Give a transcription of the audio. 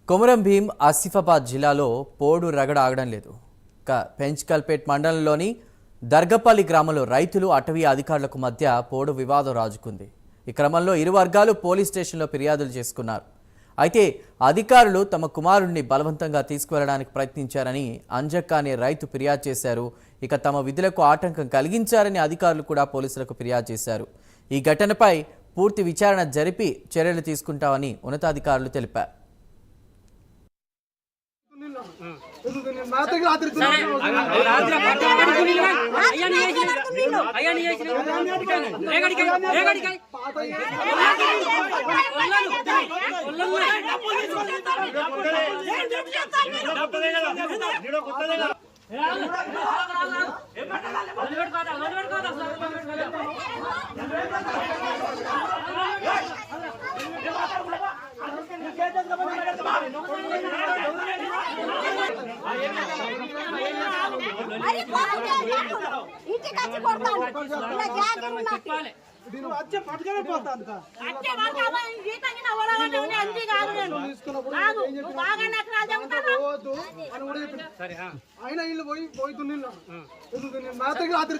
కొమరం భీం ఆసిఫాబాద్ జిల్లాలో పోడు రగడ ఆగడం లేదు. పెంచ్కల్పేట్ మండలంలోని దర్గపల్లి గ్రామంలో రైతులు అటవీ అధికారులకు మధ్య పోడు వివాదం రాజుకుంది. ఈ క్రమంలో ఇరు వర్గాలు పోలీస్ స్టేషన్లో ఫిర్యాదులు చేసుకున్నారు. అయితే అధికారులు తమ కుమారుడిని బలవంతంగా తీసుకువెళ్లడానికి ప్రయత్నించారని అంజక్క అనే రైతు ఫిర్యాదు చేశారు. ఇక తమ విధులకు ఆటంకం కలిగించారని అధికారులు కూడా పోలీసులకు ఫిర్యాదు చేశారు. ఈ ఘటనపై పూర్తి విచారణ జరిపి చర్యలు తీసుకుంటామని ఉన్నతాధికారులు తెలిపారు. అయినా ఇల్లు పోయి రాత్రికి రాత్రి